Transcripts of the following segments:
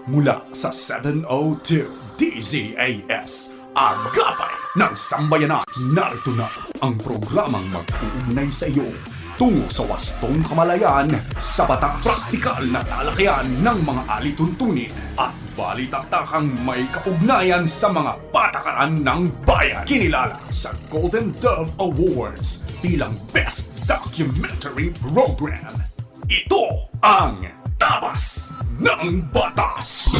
Mula sa 702 DZAS, Agapay ng Sambayanan. Narito na ang programang mag-uugnay sa iyo tungo sa wastong kamalayan sa batas. Praktikal na talakayan ng mga alituntunin at balitaktakang may kaugnayan sa mga patakaran ng bayan. Kinilala sa Golden Dove Awards bilang Best Documentary Program. Ito ang Tabas ng Batas!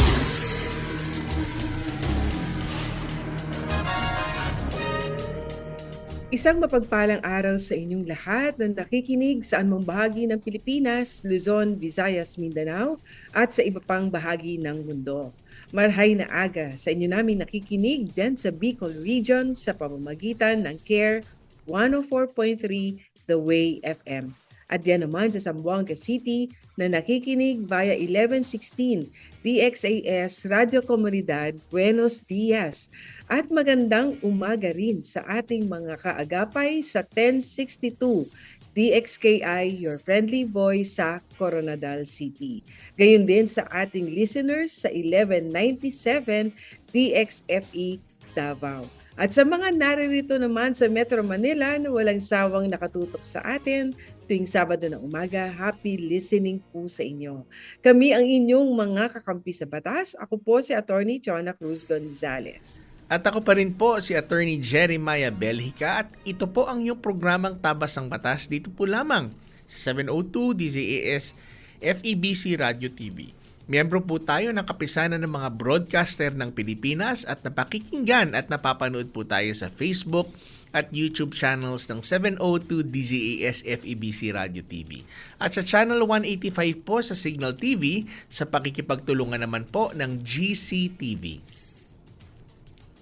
Isang mapagpalang araw sa inyong lahat na nakikinig sa anumang bahagi ng Pilipinas, Luzon, Visayas, Mindanao at sa iba pang bahagi ng mundo. Marhay na aga sa inyo namin nakikinig dyan sa Bicol Region sa pamamagitan ng CARE 104.3 The Way FM. At yan naman sa Zamboanga City na nakikinig via 1116 DXAS Radio Comunidad Buenos Dias. At magandang umaga rin sa ating mga kaagapay sa 1062 DXKI Your Friendly Voice sa Coronadal City. Gayon din sa ating listeners sa 1197 DXFE Davao. At sa mga naririto naman sa Metro Manila na walang sawang nakatutok sa atin tuwing Sabado ng umaga, happy listening po sa inyo. Kami ang inyong mga kakampi sa batas. Ako po si Attorney Chona Cruz Gonzales. At ako pa rin po si Attorney Jeremiah Belhica at ito po ang iyong programang Tabas ng Batas dito po lamang sa 702 DZAS FEBC Radio TV. Miyembro po tayo ng kapisanan ng mga broadcaster ng Pilipinas at napakikinggan at napapanood po tayo sa Facebook at YouTube channels ng 702 DZAS FEBC Radio TV. At sa Channel 185 po sa Signal TV sa pakikipagtulungan naman po ng GCTV.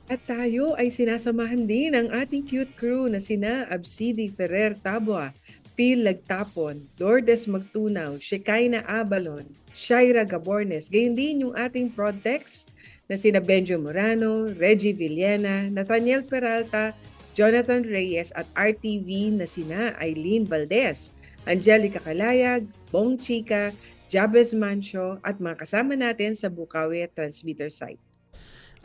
At tayo ay sinasamahan din ng ating cute crew na sina Absidi Ferrer Tabua, Phil Lagtapon, Lourdes Magtunaw, Shekinah Abalon, Shaira Gabornes. Gayon din yung ating Prodtex na sina Benjo Morano, Reggie Villena, Nathaniel Peralta, Jonathan Reyes at RTV na sina Eileen Valdez, Angelica Calayag, Bong Chica, Jabez Mancho at mga kasama natin sa Bukawi Transmitter Site.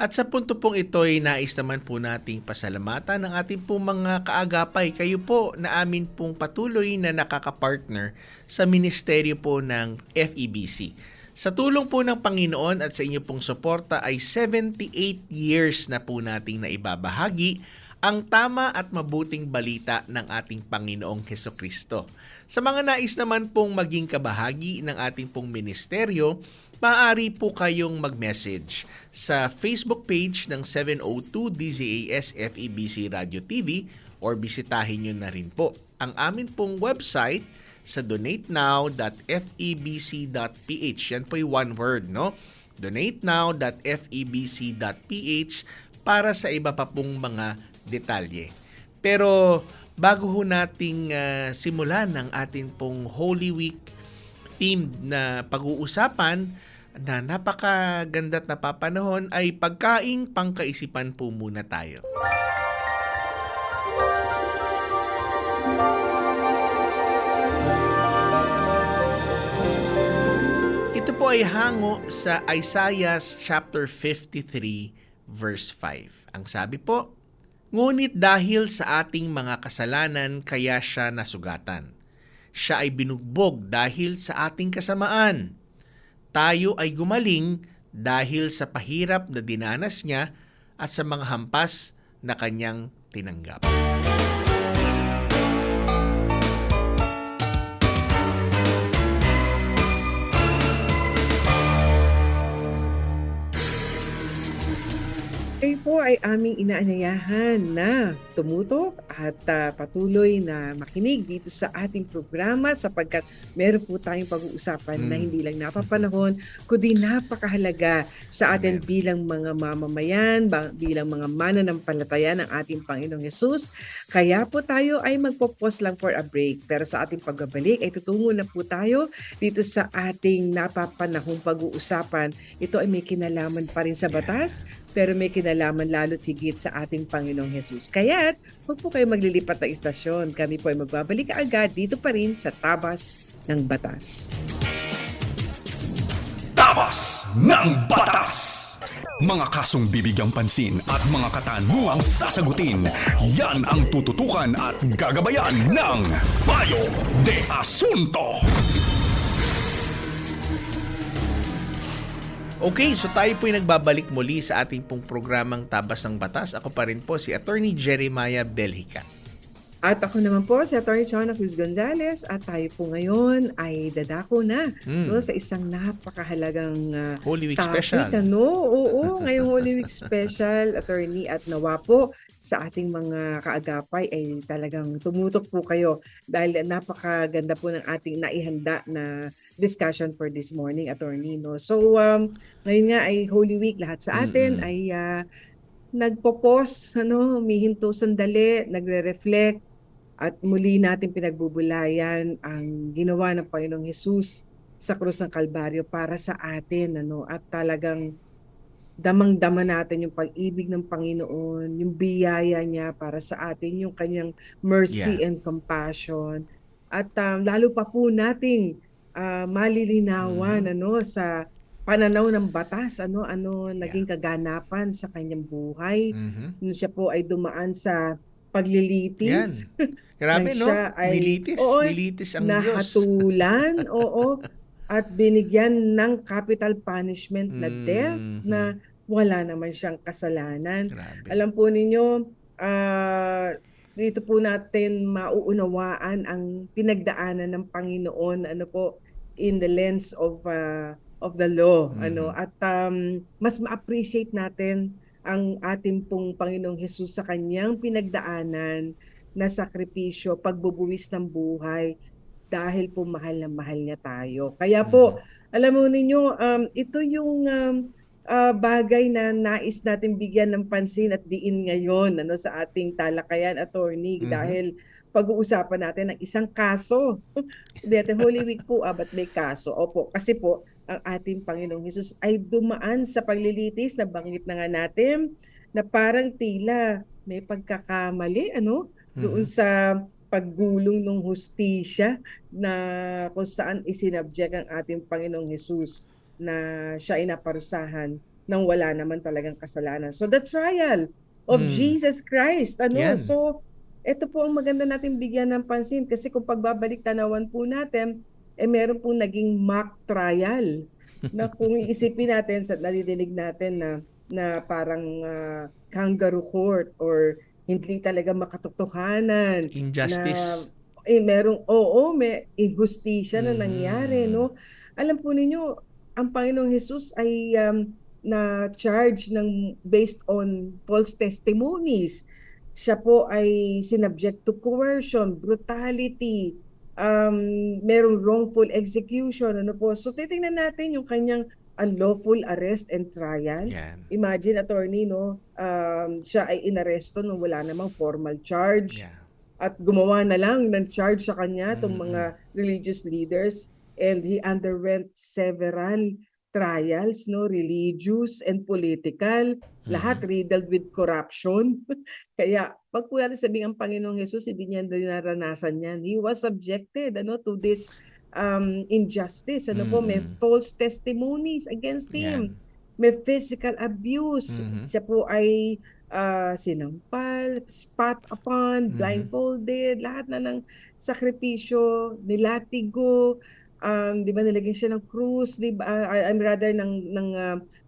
At sa punto pong ito ay nais naman po nating pasalamatan ng ating pong mga kaagapay. Kayo po na amin pong patuloy na nakakapartner sa ministeryo po ng FEBC. Sa tulong po ng Panginoon at sa inyo pong suporta ay 78 years na po nating naibabahagi ang tama at mabuting balita ng ating Panginoong Hesukristo. Sa mga nais naman pong maging kabahagi ng ating pong ministeryo, maaari po kayong mag-message sa Facebook page ng 702 DZAS FEBC Radio TV or bisitahin nyo na rin po ang amin pong website sa donatenow.febc.ph. Yan po yung one word, no? donatenow.febc.ph para sa iba pa pong mga detalye. Pero bago ho nating simulan ang ating pong Holy Week themed na pag-uusapan na napakaganda at napapanahon ay pagkaing pangkaisipan po muna tayo. Ito po ay hango sa Isaiah chapter 53 verse 5. Ang sabi po, ngunit dahil sa ating mga kasalanan kaya siya nasugatan. Siya ay binugbog dahil sa ating kasamaan. Tayo ay gumaling dahil sa pahirap na dinanas niya at sa mga hampas na kanyang tinanggap. Kayo po ay aming inaanyayahan na tumutok at patuloy na makinig dito sa ating programa sapagkat meron po tayong pag-uusapan na hindi lang napapanahon kundi napakahalaga sa atin bilang mga mamamayan, bilang mga mananampalataya ng ating Panginoong Hesus. Kaya po tayo ay magpo-pause lang for a break. Pero sa ating pagbabalik ay tutungo na po tayo dito sa ating napapanahong pag-uusapan. Ito ay may kinalaman pa rin sa batas pero may kinalaman lalo't higit sa ating Panginoong Hesus. Kaya't huwag po kayo maglilipat ng istasyon. Kami po ay magbabalik agad dito pa rin sa Tabas ng Batas. Tabas ng batas. Mga kasong bibigyang pansin at mga katanungang sasagutin, yan ang tututukan at gagabayan ng Payo de Asunto. Okay, so tayo po'y nagbabalik muli sa ating pong programang Tabas ng Batas. Ako pa rin po si Attorney Jeremiah Belhica. At ako naman po si Atty. Chona Cruz Gonzales at tayo po ngayon ay dadako na no, sa isang napakahalagang Holy Week topic. special. Oo, ngayong Holy Week special, attorney, at nawa po sa ating mga kaagapay ay talagang tumutok po kayo dahil napakaganda po ng ating naihanda na discussion for this morning, attorney. No? So ngayon nga ay Holy Week, lahat sa atin ay nagpo-pause, humihinto sandali, nagre-reflect, at muli natin pinagbubulayan ang ginawa ng Panginoong Hesus sa krus ng Kalbaryo para sa atin. At talagang damang-dama natin yung pag-ibig ng Panginoon, yung biyaya niya para sa atin, yung kanyang mercy and compassion. At lalo pa po nating malilinawan sa pananaw ng batas, naging kaganapan sa kanyang buhay. Nung siya po ay dumaan sa paglilitis. Grabe, no? Siya ay, nilitis ang Diyos. Nahatulan, at binigyan ng capital punishment na death na wala naman siyang kasalanan. Grabe. Alam po ninyo, dito po natin mauunawaan ang pinagdaanan ng Panginoon in the lens of the law. At mas ma-appreciate natin ang ating pong Panginoong Hesus sa kanyang pinagdaanan na sakripisyo, pagbubuwis ng buhay dahil po mahal na mahal niya tayo. Kaya po, alam mo ninyo, ito yung bagay na nais natin bigyan ng pansin at diin ngayon sa ating talakayan, attorney, dahil pag-uusapan natin ng isang kaso. Dito Holy Week po, ba't may kaso? Opo, kasi po, ang ating Panginoong Hesus ay dumaan sa paglilitis, na banggit na nga natin, na parang tila may pagkakamali, doon sa paggulong ng hustisya na kung saan isinabject ang ating Panginoong Hesus na siya ay naparusahan nang wala naman talagang kasalanan. So the trial of Jesus Christ, So ito po ang maganda natin bigyan ng pansin, kasi kung pagbabalik tanawan po natin, meron pong naging mock trial na kung iisipin natin, sa nadidinig natin na parang kangaroo court or hindi talaga makatotohanan. Injustice. Na, may injustisya na nangyari. Alam po ninyo, ang Panginoong Hesus ay na-charge based on false testimonies. Siya po ay sinubject to coercion, brutality, merong wrongful execution. So titingnan natin yung kanyang unlawful arrest and trial. Yan. Imagine, attorney, siya ay inaresto nung wala namang formal charge. Yeah. At gumawa na lang ng charge sa kanya itong mga religious leaders, and he underwent several trials, religious and political, lahat riddled with corruption. Kaya pag po natin sabihin ang Panginoong Hesus, hindi niya naranasan yan. He was subjected to this injustice. May false testimonies against him. May physical abuse. Siya po ay sinampal, spat upon, blindfolded, lahat na ng sakripisyo, nilatigo, di ba nilagyan siya ng krus, di ba? I'm rather ng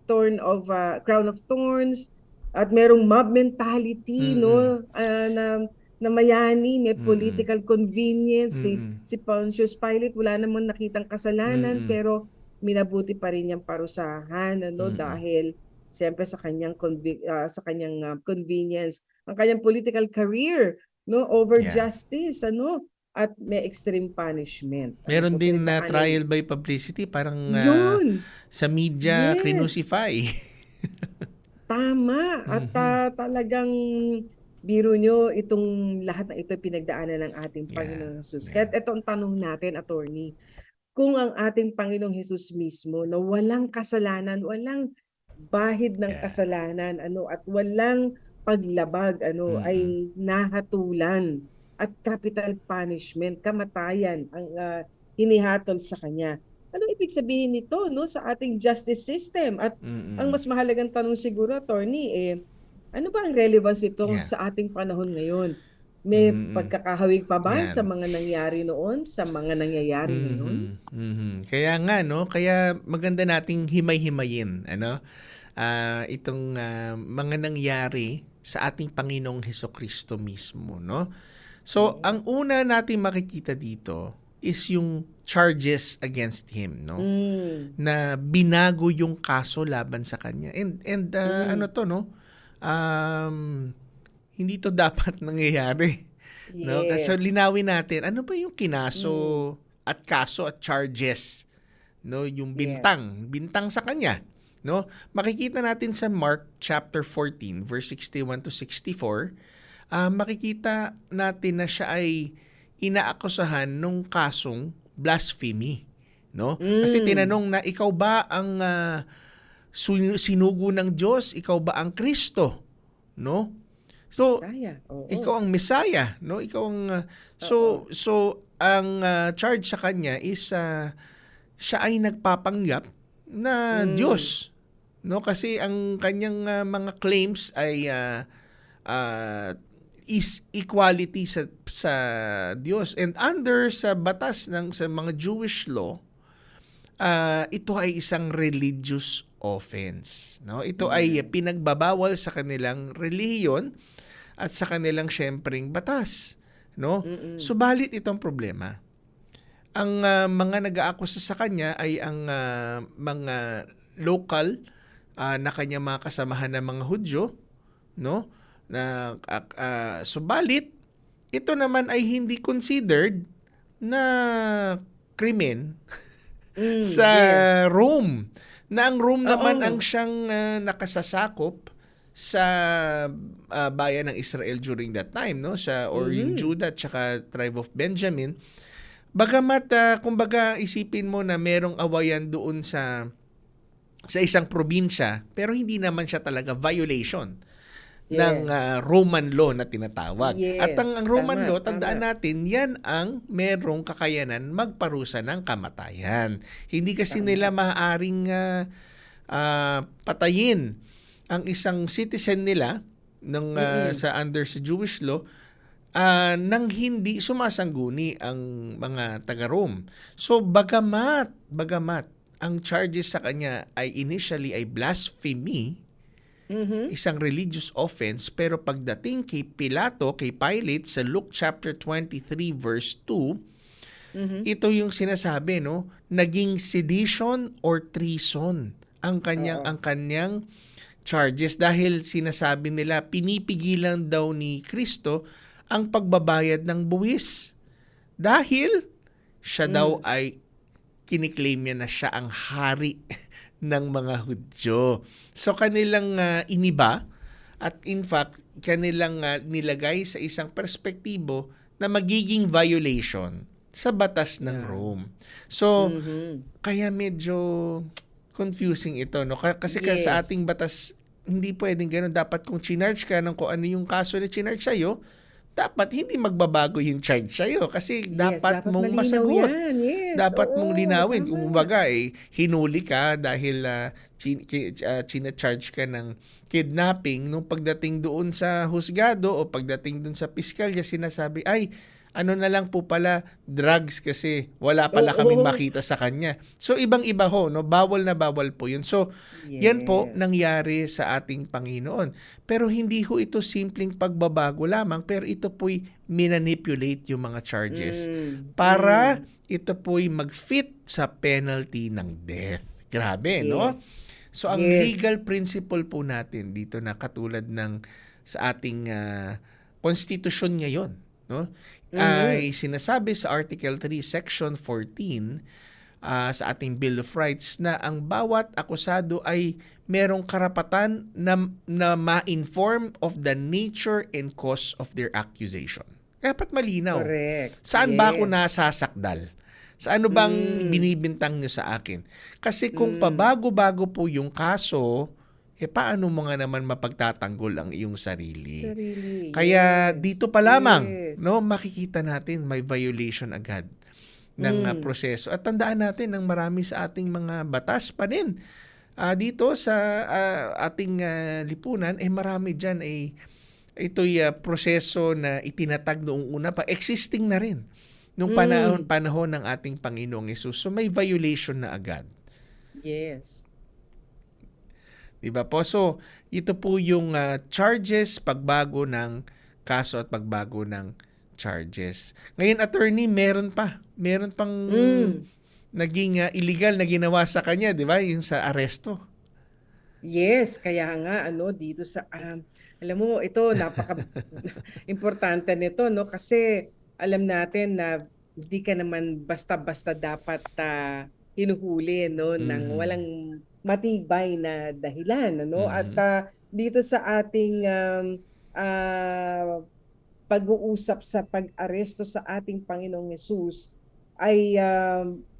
crown of thorns, at merong mob mentality, na mayani, may political convenience. Si Pontius Pilate wala namang nakitang kasalanan, pero minabuti pa rin niyang parusahan, dahil siyempre sa kanyang convenience, ang kanyang political career, over justice, at may extreme punishment. Meron din na trial by publicity, parang sa media, crucify. Tama. At talagang biro nyo, itong lahat na ito pinagdaanan ng ating Panginoong Hesus. Kaya ito ang tanong natin, attorney, kung ang ating Panginoong Hesus mismo na walang kasalanan, walang bahid ng kasalanan, at walang paglabag, ay nahatulan at capital punishment, kamatayan ang hinihatol sa kanya. Ano ibig sabihin nito, no, sa ating justice system? At ang Mm. mas mahalagang tanong siguro, attorney, ano ba ang relevance nito Yeah. sa ating panahon ngayon? May Mm. pagkakahawig pa ba sa Yan. mga nangyari noon sa mga nangyayari ngayon? Mhm, mhm. Kaya nga 'no, kaya maganda nating himay-himayin ano, itong, mga nangyari sa ating Panginoong Hesukristo mismo 'no. So, Yeah. ang una nating makikita dito is yung charges against him 'no, Mm. na binago yung kaso laban sa kanya and ano Mm. 'to 'no, hindi 'to dapat nangyayari. No, kasi Yes. linawin natin, ano ba yung kinaso Mm. at kaso at charges, no, yung Yes. bintang sa kanya, no? Makikita natin sa Mark chapter 14 verse 61 to 64, makikita natin na siya ay inaakusahan nung kasong blasphemy, no? Kasi Mm. tinanong na, ikaw ba ang sinugo ng Diyos? Ikaw ba ang Kristo? No? So, Saya. Oo. ikaw ang Messiah, no? Ikaw ang Oo. so ang charge sa kanya is siya ay nagpapanggap na Mm. Diyos, no? Kasi ang kanyang mga claims ay is equality sa Diyos, and under sa batas ng sa mga Jewish law, ito ay isang religious offense, no? Ito ay Yeah. pinagbabawal sa kanilang relihiyon at sa kanilang syempreng batas, no? Mm. Subalit itong problema. Ang mga nag-aakusa sa kanya ay ang mga local na kanyang mga kasamahan ng mga Hudyo, no? Na subalit ito naman ay hindi considered na krimen sa Yes. Rome. Na ang Rome naman ang Oo. siyang nakasasakop sa bayan ng Israel during that time, no? Or yung Mhm. Judah at saka tribe of Benjamin. Bagamat kumbaga isipin mo na merong awayan doon sa isang probinsya, pero hindi naman siya talaga violation ng Yes. Roman law na tinatawag. At ang Yes. Roman Tama, law, tandaan tama. natin, yan ang merong kakayanan magparusa ng kamatayan. Hindi kasi Tama. nila maaaring patayin ang isang citizen nila ng Mm. under sa Jewish law nang hindi sumasangguni ang mga taga-Rome. So bagamat ang charges sa kanya ay initially ay blasphemy, Mhm. isang religious offense, pero pagdating kay Pilato, kay Pilate sa Luke chapter 23 verse 2, Mhm. ito yung sinasabi, no, naging sedition or treason Oo. ang kanyang charges, dahil sinasabi nila pinipigilan daw ni Kristo ang pagbabayad ng buwis dahil siya daw Mm. ay kiniklaim niya na siya ang hari ng mga Hudyo. So kanilang iniba, at in fact kanilang nilagay sa isang perspektibo na magiging violation sa batas ng Yeah. Rome. So Mhm. kaya medyo confusing ito, no? Kasi sa ating Yes. batas hindi pwedeng gano'n. Dapat kung chinarge ka ng kung ano yung kaso na chinarge sa'yo, dapat hindi magbabago yung charge sa'yo kasi Yes, dapat dapat mong malinaw masagot. yan. Yes, Dapat mong oo, linawin. tama. Kung kumbaga, hinuli ka dahil china-charge ka ng kidnapping, nung pagdating doon sa husgado o pagdating doon sa piskalya, sinasabi, ay, ano na lang po pala, drugs kasi wala pala kaming Oo. makita sa kanya. So, ibang-iba ho, no? Bawal na bawal po yun. So, yan po Yes. nangyari sa ating Panginoon. Pero hindi ho ito simpleng pagbabago lamang, pero ito po'y minanipulate yung mga charges para ito po'y mag-fit sa penalty ng death. Grabe, no? Yes. So, ang Yes. legal principle po natin dito na katulad ng sa ating konstitusyon ngayon, no? Ay sinasabi sa Article 3, Section 14 sa ating Bill of Rights na ang bawat akusado ay merong karapatan na ma-inform of the nature and cause of their accusation. Dapat malinaw. Correct. Saan ba ako Yes. nasasakdal? Sa ano bang binibintang nyo sa akin? Kasi kung pabago-bago po yung kaso, paano mo nga naman mapagtatanggol ang iyong sarili? Sarili. Kaya Yes. dito pa lamang, Yes. no, makikita natin may violation agad ng Mm. proseso. At tandaan natin ng marami sa ating mga batas pa rin dito sa ating lipunan, marami dyan ito'y proseso na itinatag noong una pa, existing na rin nung Mm. panahon ng ating Panginoong Hesus. So may violation na agad. Yes. Diba po? So ito po yung charges, pagbago ng kaso at pagbago ng charges. Ngayon, attorney, meron pang Mm. naging illegal na ginawa sa kanya, di ba? Yung sa aresto. Yes, kaya nga dito sa alam mo ito napaka importante nito, no, kasi alam natin na hindi ka naman basta-basta dapat hinuhuli, no, ng Mhm. walang matibay na dahilan, ano. At Mhm. dito sa ating ah, pag-uusap sa pag-aresto sa ating Panginoong Hesus ay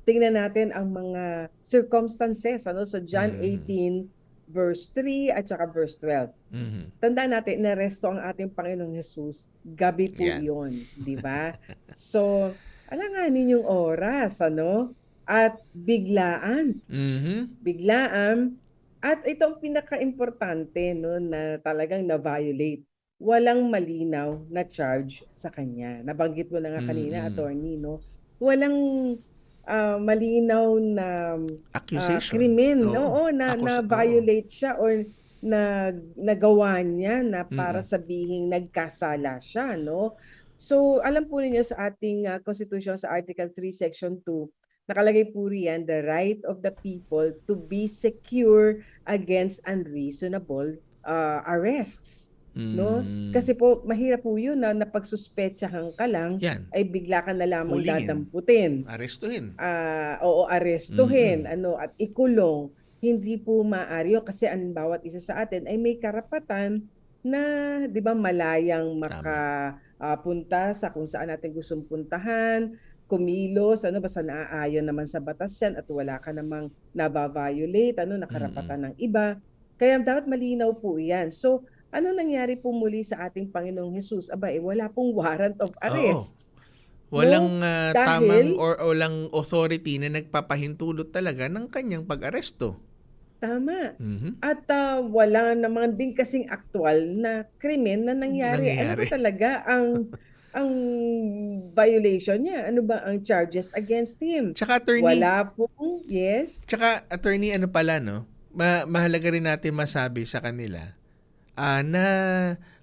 tingnan natin ang mga circumstances, ano, sa John Mhm. 18 verse 3 at saka verse 12. Mhm. Tandaan natin, inaresto ang ating Panginoong Hesus, gabi po Yan. iyon, di ba? So, alanganin yung oras, ano? At biglaan, Mhm. biglaan. At itong pinaka-importante, no, na talagang na-violate. Walang malinaw na charge sa kanya. Nabanggit mo na nga kanina, Mm. attorney, no? Walang malinaw na Accusation. krimen, Oo. oo, na Oo. violate siya or nagawa niya na para Mm. sabihing nagkasala siya, no? So, alam po ninyo sa ating Constitution sa Article 3, Section 2, nakalagay po riyan, the right of the people to be secure against unreasonable arrests, no? Mm. Kasi po mahirap po 'yun na napagsuspetsahan ka lang Yan. ay bigla ka na lamang Hulihin. dadamputin. Arestuhin. Oo, arestuhin, Mm. at ikulong. Hindi po maaari yun kasi ang bawat isa sa atin ay may karapatan na, 'di ba, malayang Tama. punta sa kung saan natin gustong puntahan, kumilos, basta naaayon naman sa batas 'yan at wala ka namang naba-violate, na Mm. karapatan ng iba. Kaya dapat malinaw po 'yan. So, ano nangyari po muli sa ating Panginoong Hesus? Aba, wala pong warrant of Oo. arrest, no? Walang tamang Dahil or walang authority na nagpapahintulot talaga ng kanyang pag-aresto. tama. Mhm. At wala naman din kasing aktuwal na krimen na nangyari. Ano ba Nangyayari. talaga ang violation niya? Ano ba ang charges against him? Tsaka attorney, Wala pong, yes. ano pala, no? Mahalaga rin natin masabi sa kanila na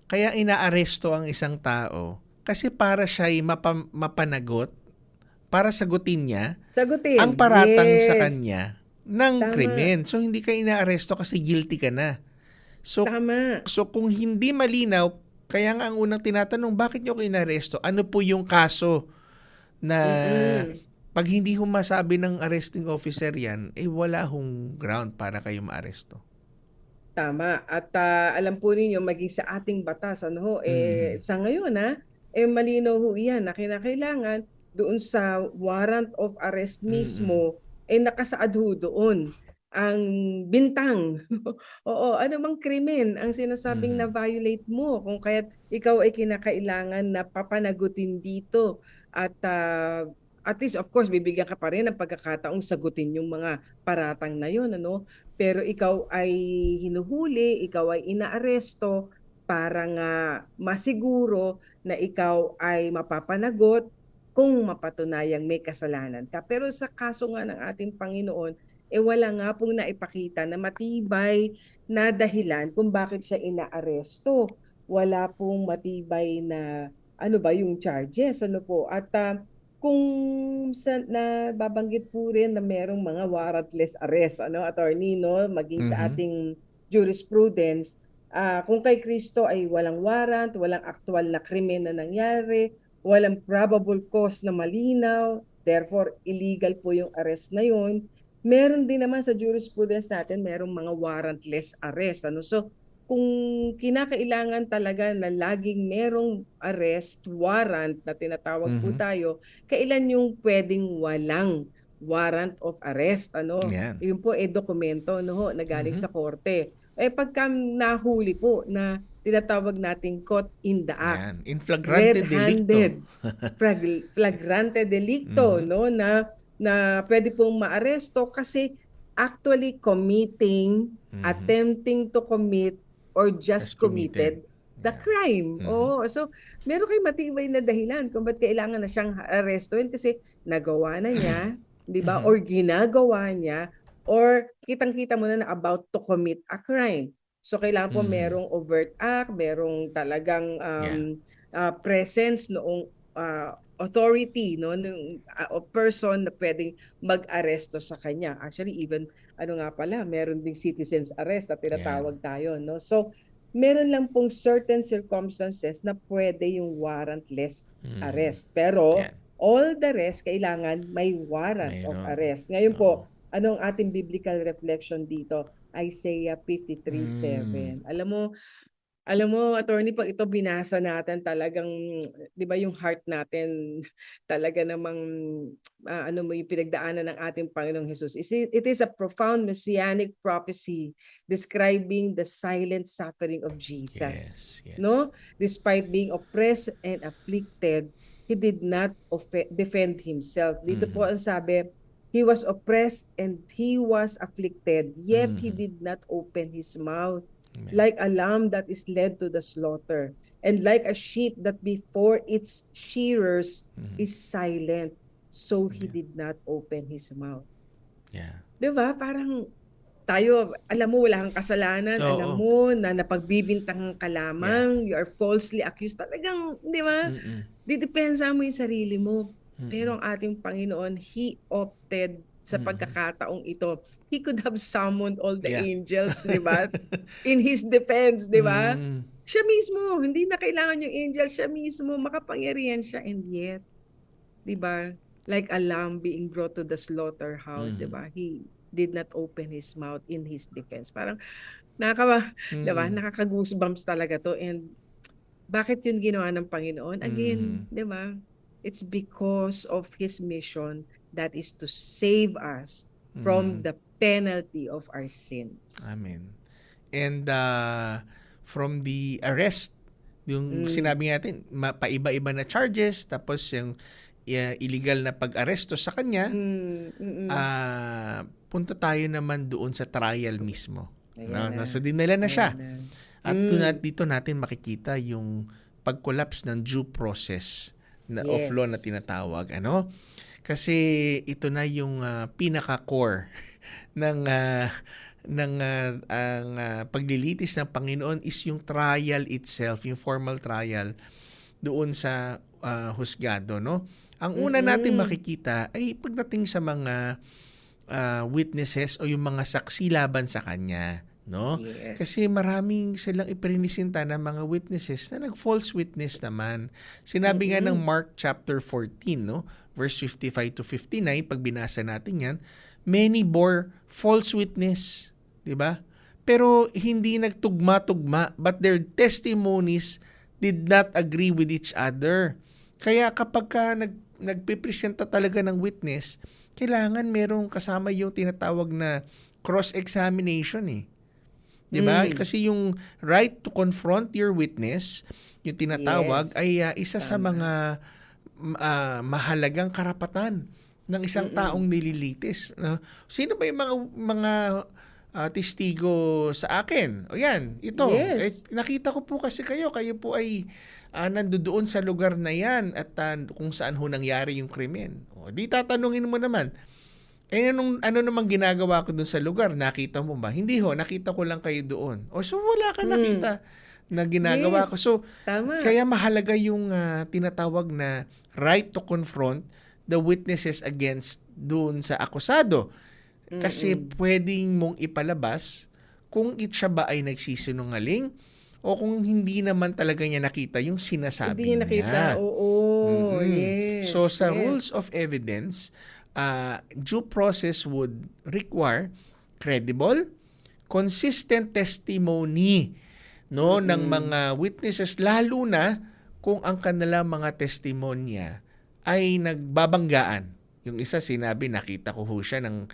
kaya inaaresto ang isang tao kasi para siya'y mapanagot, para sagutin niya ang Sagutin. paratang sa Yes. kanya ng Tama. krimen. So hindi ka inaaresto kasi guilty ka na. So Tama. so kung hindi malinaw, kaya nga ang unang tinatanong, bakit niyo ko inaresto? Ano po yung kaso na Mm-mm. pag hindi ho masabi ng arresting officer yan, wala hong ground para kayo maaresto. Tama. At alam po ninyo, maging sa ating batas, Mm. sa ngayon, malinaw ho yan na kinakailangan doon sa warrant of arrest Mm. mismo, nakasaad ho doon ang bintang. Oo, ano bang krimen ang sinasabing Mhm. na-violate mo kung kaya't ikaw ay kinakailangan na papanagutin dito. At at least, of course, bibigyan ka pa rin ng pagkakataong sagutin yung mga paratang na yun, ano? Pero ikaw ay hinuhuli, ikaw ay inaaresto para nga masiguro na ikaw ay mapapanagot kung mapatunayang may kasalanan ka. Pero sa kaso nga ng ating Panginoon, wala nga pong naipakita na matibay na dahilan kung bakit siya inaaresto. Wala pong matibay na ano ba yung charges, ano po. At kung nababanggit po rin na merong mga warrantless arrest, attorney, no, maging sa Mhm. ating jurisprudence, kung kay Kristo ay walang warrant, walang aktual na krimen na nangyari, walang probable cause na malinaw, therefore illegal po yung arrest na yun. Meron din naman sa jurisprudence natin, merong mga warrantless arrest, so kung kinakailangan talaga na laging merong arrest warrant na tinatawag po Mhm. tayo, kailan yung pwedeng walang warrant of arrest, Yan. yun po dokumento, no ho, na galing Mhm. sa korte. Pagka nahuli po na tinatawag nating caught in the act, Yan. In flagrante delicto. red-handed, flagrante delicto, Mhm. no, na pwede pong maaresto kasi actually committing, Mhm. attempting to commit, or As just committed. committed the Yeah. crime. Mhm. Oo. So, meron kayong matibay na dahilan kung ba't kailangan na siyang arestuhin kasi nagawa na niya, di ba? Mhm. Or ginagawa niya, or kitang-kita mo na about to commit a crime. So, kailangan po Mhm. merong overt act, merong talagang Yeah. presence noong authority, no, ng person na pwedeng mag-aresto sa kanya. Actually, even ano nga pala, meron ding citizens arrest na Yan. tinatawag tayo, no. So, meron lang pong certain circumstances na pwede yung warrantless Mhm. arrest. Pero Yan. all the rest kailangan may warrant of Mayroon. arrest. Ngayon Oo. po, anong ating biblical reflection dito? Isaiah Mm. 53:7. Alam mo, attorney, pag ito binasa natin, talagang, 'di ba, yung heart natin talaga namang ano mo yung pinagdaanan ng ating Panginoong Hesus. It is a profound messianic prophecy describing the silent suffering of Jesus. Yes. Yes. No? Despite being oppressed and afflicted, he did not defend himself. Dito po Mhm. ang sabi, he was oppressed and he was afflicted, yet he Mhm. did not open his mouth, Amen. like a lamb that is led to the slaughter, and like a sheep that before its shearers Mhm. is silent, so he Yeah. did not open his mouth. Yeah. 'Di ba? Parang tayo, alam mo, wala kang kasalanan, alam Oo. mo na napagbibintangan ka Yeah. lamang, you are falsely accused. Talagang, 'di ba? Mm. Didepensa mo yung sarili mo. Mm. Pero ang ating Panginoon, He opted sa Mhm. pagkakataong ito. He could have summoned all the Yeah. angels, 'di ba? In His defense, 'di ba? Mm. Siya mismo, hindi na kailangan yung angel, siya mismo, makapangyarihan siya, and yet, 'di ba? Like a lamb being brought to the slaughterhouse, 'di Mhm. ba? He did not open his mouth in his defense. Parang nakaka, 'di ba? Mm. Nakaka-goosebumps talaga 'to, and bakit yun ginawa ng Panginoon? Again, Mhm. 'di ba? It's because of His mission, that is to save us from Mhm. the penalty of our sins. Amen. And from the arrest, yung Mm. sinabi natin, paiba-iba na charges, tapos yung illegal na pag-aresto sa kanya, Mm, mm. punta tayo naman doon sa trial mismo. Ayan na. No? So dinala na siya. Ayan na. At Mm. dito natin makikita yung pag-collapse ng due process of law na Yes. tinatawag. Ano? Kasi ito na yung pinaka-core ng ang paglilitis ng Panginoon is yung trial itself, yung formal trial doon sa husgado, no? Ang una natin Mm-mm. makikita ay pagdating sa mga witnesses o yung mga saksi laban sa kanya, no? Yes. Kasi maraming silang iprinisinta na mga witnesses na nag-false witness naman. Sinabi nga ng Mark chapter 14, no? Verse 55 to 59, pag binasa natin yan, many bore false witness, di ba? Pero hindi nagtugma-tugma, but their testimonies did not agree with each other. Kaya kapag ka nagpipresenta talaga ng witness, kailangan merong kasama yung tinatawag na cross-examination eh. 'Di ba? Kasi yung right to confront your witness, yung tinatawag, Yes. ay isa sa Tama. mga mahalagang karapatan ng isang taong nililitis. Sino ba yung mga testigo sa akin? O yan, ito. Yes. Nakita ko po kasi kayo po ay nandoon sa lugar na yan at kung saan ho nangyari yung krimen. O, di tatanungin mo naman, ano namang ginagawa ko doon sa lugar? Nakita mo ba? Hindi ho, nakita ko lang kayo doon. O so wala ka nakita na ginagawa ko. Yes. So, Tama. kaya mahalaga yung tinatawag na right to confront the witnesses against doon sa akusado. Kasi pwedeng mong ipalabas kung siya ba ay nagsisinungaling o kung hindi naman talaga niya nakita yung sinasabi Hindi niya nakita. niya. Oo. Yes. So sa yes. rules of evidence, due process would require credible, consistent testimony ng mga witnesses, lalo na kung ang kanilang mga testimonya ay nagbabanggaan. Yung isa sinabi, nakita ko ho siya ng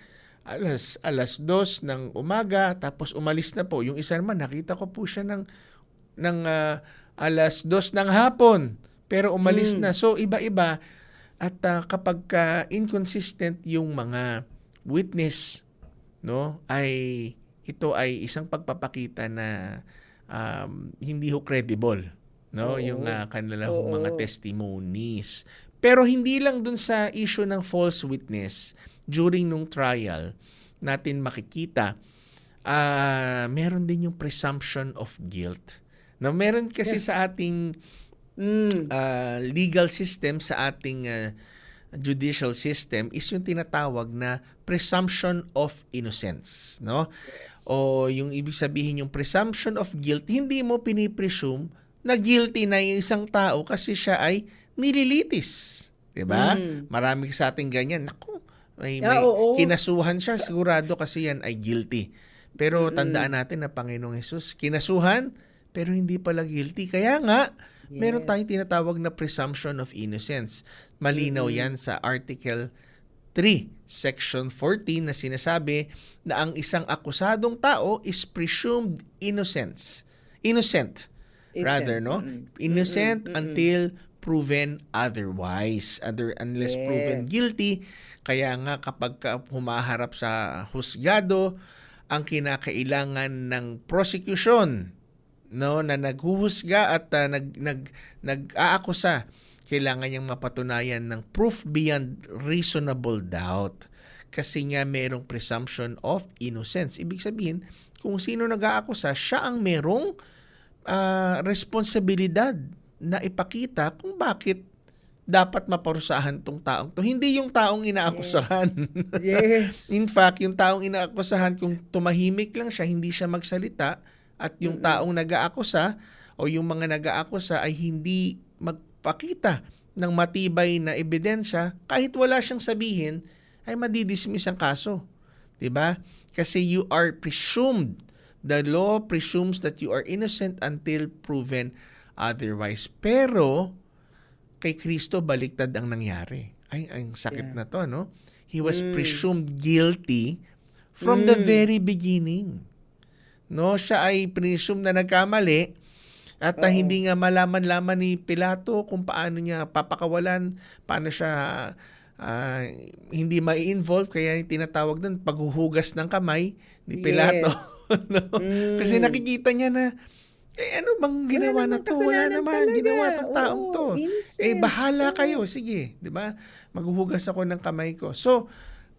alas 2 ng umaga, tapos umalis na po. Yung isa naman, nakita ko po siya ng alas 2 ng hapon, pero umalis na. So, iba-iba. At kapag inconsistent yung mga witness, no, ito ay isang pagpapakita na hindi ho credible, no, Oo. yung kanilang Oo. mga testimonies. Pero hindi lang dun sa issue ng false witness during nung trial natin makikita, meron din yung presumption of guilt. No, meron kasi sa ating legal system, sa ating judicial system, is yung tinatawag na presumption of innocence, no? O yung ibig sabihin yung presumption of guilt, hindi mo pinipresume na guilty na yung isang tao kasi siya ay nililitis. 'Di ba? Marami sa ating ganyan. Naku, may oo. kinasuhan siya, sigurado kasi yan ay guilty. Pero tandaan natin na Panginoong Hesus, kinasuhan pero hindi pala guilty. Kaya nga, meron tayong tinatawag na presumption of innocence. Malinaw yan sa Article 3, Section 14 na sinasabi na ang isang akusadong tao is presumed innocent. Rather, no? Innocent until proven otherwise. Unless proven guilty. Kaya nga kapag humaharap sa husgado, ang kinakailangan ng prosecution, no, na naghuhusga at nag-aakusa, kailangan niyang mapatunayan ng proof beyond reasonable doubt. Kasi nga merong presumption of innocence. Ibig sabihin, kung sino nag-aakusa, siya ang merong responsibilidad na ipakita kung bakit dapat maparusahan tong taong to. Hindi yung taong inaakusahan. Yes. In fact, yung taong inaakusahan, kung tumahimik lang siya, hindi siya magsalita, at yung taong nag-aakusa o yung mga nag-aakusa ay hindi magpakita ng matibay na ebidensya, kahit wala siyang sabihin, ay madidismiss ang kaso. 'Di ba? Kasi you are presumed. The law presumes that you are innocent until proven otherwise. Pero kay Kristo baliktad ang nangyari. Ay, ang sakit na to, no? He was presumed guilty from the very beginning. No, siya ay presumed na nagkamali at hindi nga malaman-laman ni Pilato kung paano niya papakawalan, paano siya hindi mai-involve, kaya yung tinatawag doon paghuhugas ng kamay ni Pilato. No? Kasi nakikita niya na ano bang ginawa na to? Wala naman ginawa tong taong to. Bahala kayo, sige, 'di ba? Maghuhugas ako ng kamay ko. So,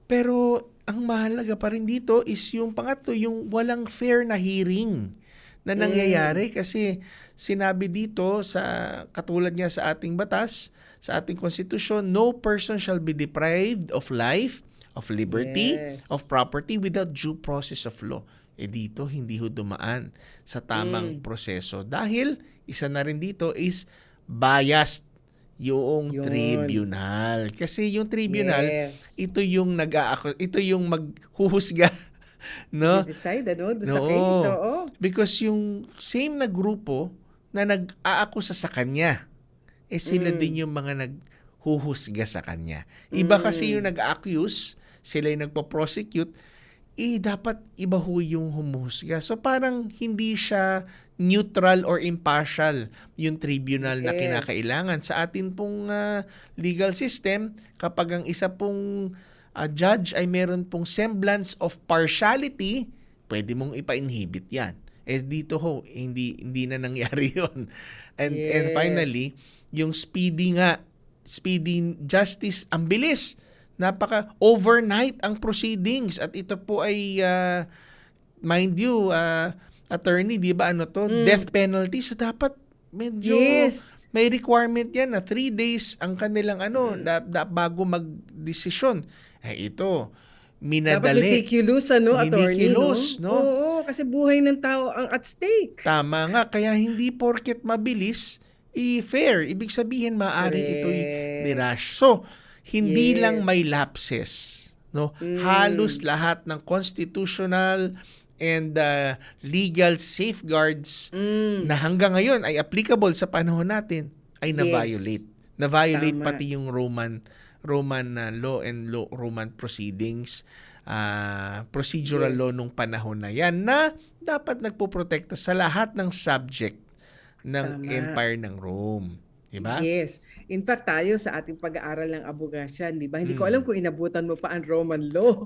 pero ang mahalaga pa rin dito is yung pangatlo, yung walang fair na hearing na nangyayari, kasi sinabi dito sa katulad niya sa ating batas, sa ating konstitusyon, no person shall be deprived of life, of liberty, of property without due process of law. Dito hindi ho dumaan sa tamang proseso dahil isa na rin dito is biased yung tribunal. Kasi yung tribunal, ito yung ito yung maghuhusga, no? Decide doon sa case. Because yung same na grupo na nag-aakusa sa kanya, sila din yung mga naghuhusga sa kanya. Iba kasi yung nag-accuse, sila yung nagpo-prosecute, dapat iba ho yung humuhusga. So parang hindi siya neutral or impartial yung tribunal na kinakailangan. Sa atin pong legal system, kapag ang isa pong judge ay meron pong semblance of partiality, pwede mong ipa-inhibit yan. Dito ho, hindi na nangyari yun. And finally, yung speedy justice, ang bilis. Overnight ang proceedings, at ito po ay mind you, attorney, di ba death penalty, so dapat medyo may requirement yan na 3 days ang kanilang bago magdesisyon. Ito minadali. Dapat meticulous, attorney, no? Oo, kasi buhay ng tao ang at stake. Tama nga, kaya hindi porket mabilis fair. Ibig sabihin maaari ito'y ni-rush. So hindi lang may lapses, no? Halos lahat ng constitutional and legal safeguards na hanggang ngayon ay applicable sa panahon natin ay na-violate. Na-violate pati yung Roman law and Roman proceedings. procedural Yes. law nung panahon na yan na dapat nagpoprotekta sa lahat ng subject ng Tama. Empire ng Rome. Diba? Yes. In fact, tayo sa ating pag-aaral ng abogasyan, di ba? Hindi ko alam kung inabutan mo pa ang Roman law.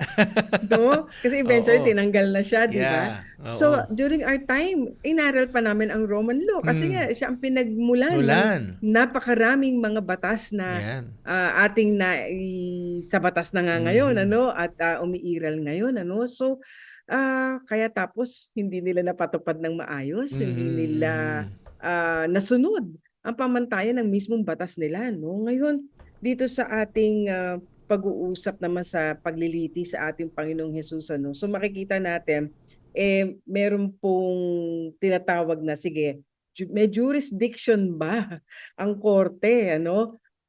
No? Kasi eventually Oo. tinanggal na siya, di ba? Yeah. Oo. So, during our time, inaral pa namin ang Roman law kasi nga siya ang pinagmulan ng Mulan. napakaraming mga batas na Yan. ating sa batas na nga ngayon, at umiiral ngayon, So, kaya tapos hindi nila napatupad ng maayos, hindi nila nasunod ang pamantayan ng mismong batas nila, no? Ngayon, dito sa ating pag-uusap naman sa pagliliti sa ating Panginoong Hesus, So makikita natin, meron pong tinatawag na, sige, may jurisdiction ba ang korte,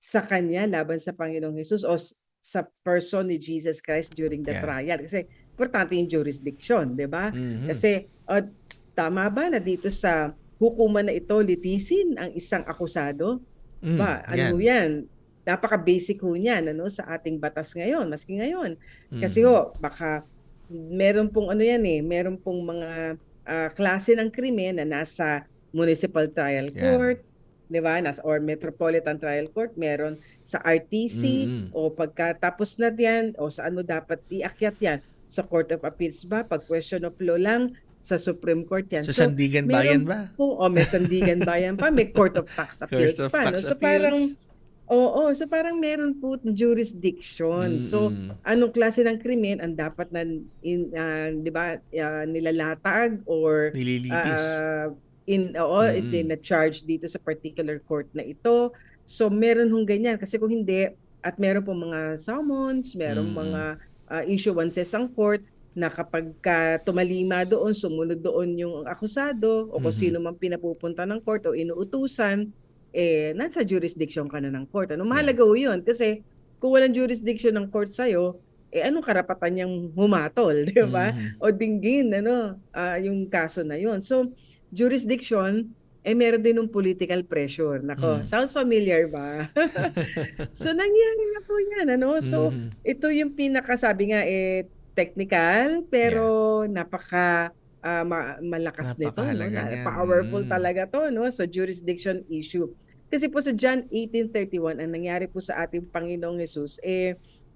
sa kanya laban sa Panginoong Hesus o sa person ni Jesus Christ during the trial? Kasi importante yung jurisdiction, di ba? Kasi tama ba na dito sa hukuman na ito litisin ang isang akusado? Ano yan? Napaka-basic ho niyan, sa ating batas ngayon, maski ngayon. Kasi baka meron pong meron pong mga klase ng krimen na nasa municipal trial court, di ba? Or metropolitan trial court, meron sa RTC, o pagkatapos na yan, o saan mo dapat iakyat yan? Sa Court of Appeals ba? Pag question of law lang, sa Supreme Court yan. Sa Sandigan Bayan ba? May Sandigan Bayan pa, may Court of Tax Appeals Court of pa. Tax So Appeals. so parang meron po jurisdiction. So anong klase ng krimen ang dapat na di ba, nilalatag or Nililitis. na-charge dito sa particular court na ito. So meron hong ganyan kasi kung hindi at meron po mga summons, meron mga issuances ang court na kapag tumalima doon, sumunod doon yung akusado o kung sino man pinapupunta ng court o inuutusan, nasa jurisdiction ka na ng court. Mahalaga ho yun kasi kung walang jurisdiction ng court sa'yo, anong karapatan niyang humatol, di ba? O dinggin, yung kaso na yun. So, jurisdiction, meron din ng political pressure. Nako, sounds familiar ba? So, nangyari na po yan, So, ito yung pinakasabi nga, technical, pero malakas nito, powerful talaga to, So jurisdiction issue. Kasi po sa John 18:31 ang nangyari po sa ating Panginoong Hesus,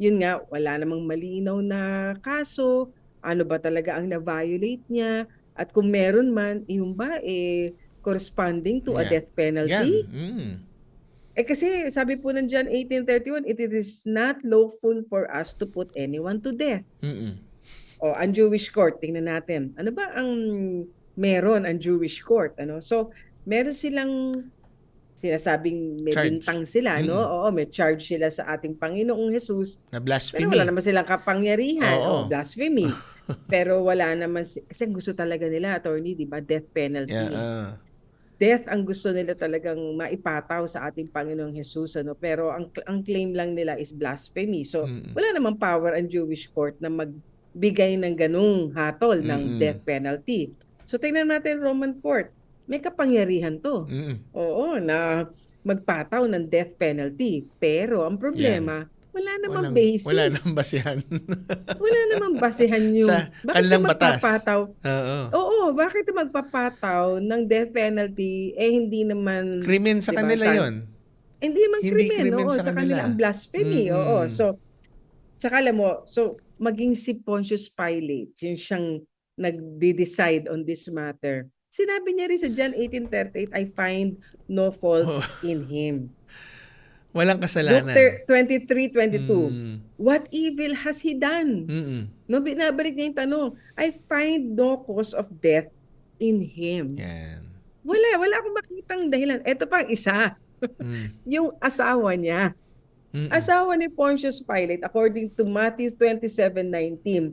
yun nga, wala namang malinaw na kaso, ano ba talaga ang na-violate niya, at kung meron man, yung ba corresponding to a death penalty? Kasi sabi po ng John 18:31, it is not lawful for us to put anyone to death. O ang Jewish court, tingnan natin. Ano ba ang meron ang Jewish court? So, meron silang sinasabing may bintang sila, Oo, may charge sila sa ating Panginoong Hesus. Na blasphemy. Pero wala naman silang kapangyarihan. Blasphemy. Pero wala naman, kasi gusto talaga nila, attorney, di ba, death penalty. Death ang gusto nila talagang maipataw sa ating Panginoong Hesus, pero ang claim lang nila is blasphemy. So wala namang power ang Jewish court na magbigay ng ganung hatol ng death penalty. So tingnan natin Roman court. May kapangyarihan to. Oo, na magpataw ng death penalty. Pero ang problema, wala namang basis. Wala namang basihan. Wala namang basihan yung bakit siya magpapataw? Oo, bakit magpapataw ng death penalty hindi naman krimen sa kanila yon. Hindi naman krimen, sa kanila ang blasphemy. So saka alam mo, so maging si Pontius Pilate, yung siyang nagde-decide on this matter. Sinabi niya rin sa John 18:38, I find no fault in him. Walang kasalanan. Luke 23:22. What evil has he done? Binabalik niya yung tanong. I find no cause of death in him. Wala akong makitang dahilan. Ito pa ang isa. Yung asawa niya. Asawa ni Pontius Pilate, according to Matthew 27:19,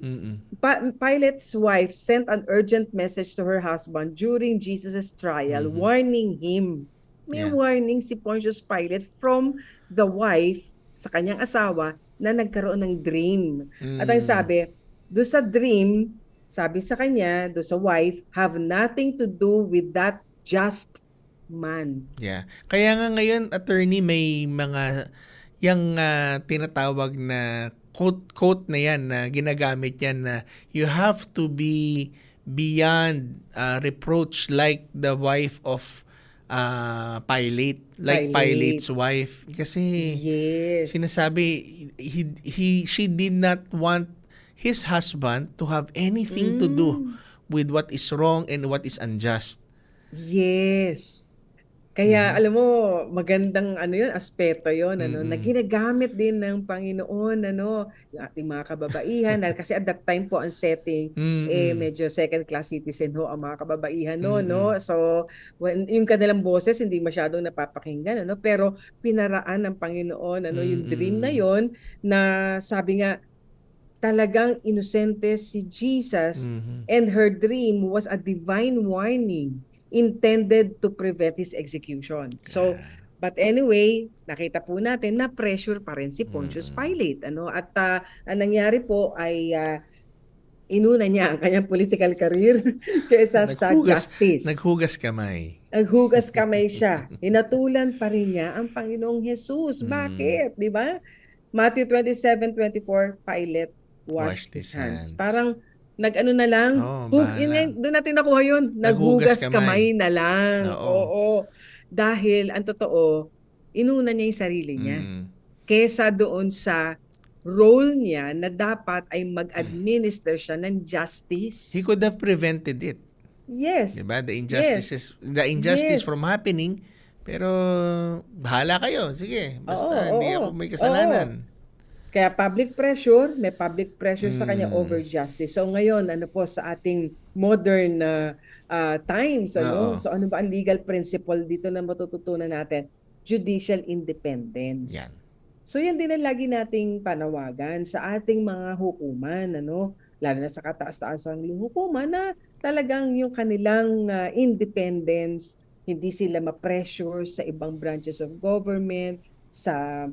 Pilate's wife sent an urgent message to her husband during Jesus' trial, warning him. May warning si Pontius Pilate from the wife sa kanyang asawa na nagkaroon ng dream. At ang sabi, do sa dream, sabi sa kanya, do sa wife, have nothing to do with that just man. Kaya nga ngayon, attorney, may mga yung tinatawag na quote na yan na ginagamit yan na you have to be beyond reproach like the wife of Pilate, like Pilate. Pilate's wife. Kasi Yes. sinasabi she did not want his husband to have anything to do with what is wrong and what is unjust. Yes. Kaya alam mo, magandang aspeto 'yon na ginagamit din ng Panginoon yung ating mga kababaihan dahil kasi at that time po ang setting medyo second class citizen ho ang mga kababaihan no. So when yung kanilang boses hindi masyadong napapakinggan pero pinaraan ng Panginoon yung dream na 'yon na sabi nga talagang inosente si Jesus and her dream was a divine warning intended to prevent his execution. So, but anyway, nakita po natin na pressure pa rin si Pontius Pilate. At ang nangyari po ay inuna niya ang kanyang political career kaysa sa justice. Naghugas kamay. Naghugas kamay siya. Hinatulan pa rin niya ang Panginoong Jesus. Bakit? Di ba? Matthew 27:24, Pilate washed his hands. Parang nag-ano na lang, doon natin nakuha yun, naghugas kamay na lang. Oo. Dahil, ang totoo, inuna niya yung sarili niya. Kesa doon sa role niya na dapat ay mag-administer siya ng justice. He could have prevented it. Yes. Diba? The injustice from happening, pero bahala kayo. Sige, basta hindi ako may kasalanan. Kaya may public pressure sa kanya over justice. So ngayon, sa ating modern times, so ano ba ang legal principle dito na matututunan natin? Judicial independence. Yan. So yan din ang lagi nating panawagan sa ating mga hukuman, lalo na sa kataas-taasang hukuman na talagang yung kanilang independence, hindi sila ma-pressure sa ibang branches of government, sa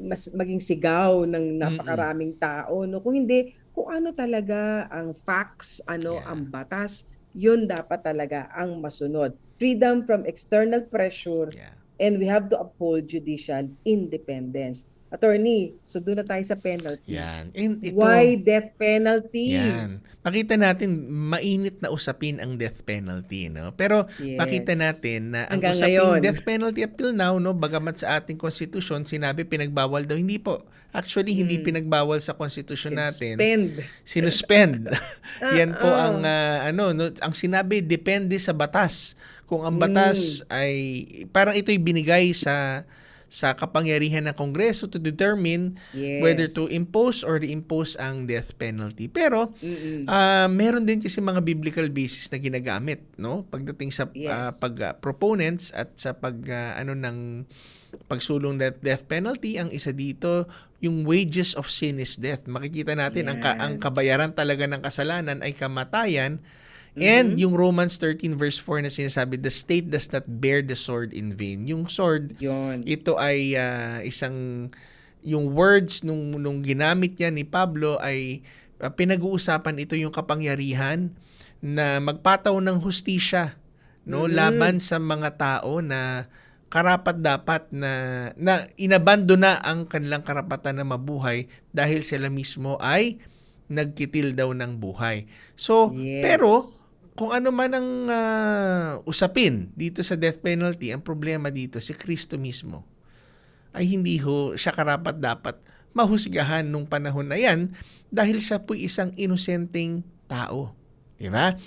mas maging sigaw ng napakaraming tao kung hindi kung ano talaga ang facts ang batas yun dapat talaga ang masunod. Freedom from external pressure and we have to uphold judicial independence. Attorney, so doon na tayo sa penalty. Yan. And ito, why death penalty? Yan. Makita natin, mainit na usapin ang death penalty, no? Pero makita natin na ang usaping death penalty up till now, bagamat sa ating konstitusyon, sinabi pinagbawal daw. Hindi po. Actually, hindi pinagbawal sa konstitusyon natin. Sinuspend. Yan po ang, ang sinabi, depende sa batas. Kung ang batas ay, parang ito'y binigay sa kapangyarihan ng Kongreso to determine whether to impose or reimpose ang death penalty. Pero meron din kasi mga biblical basis na ginagamit, pagdating sa pag-proponents at sa ng pagsulong death penalty. Ang isa dito, yung wages of sin is death. Makikita natin ang kabayaran talaga ng kasalanan ay kamatayan. And yung Romans 13 verse 4 na sinasabi, the state does not bear the sword in vain. Yung sword, ito ay yung words nung ginamit niya ni Pablo ay pinag-uusapan ito yung kapangyarihan na magpataw ng hustisya laban sa mga tao na karapat-dapat na inabando na ang kanilang karapatan na mabuhay dahil sila mismo ay nagkitil daw ng buhay. So, pero kung ano man ang usapin dito sa death penalty, ang problema dito, si Kristo mismo ay hindi siya karapat-dapat mahusgahan nung panahon na yan dahil siya po isang inosenteng tao. Diba?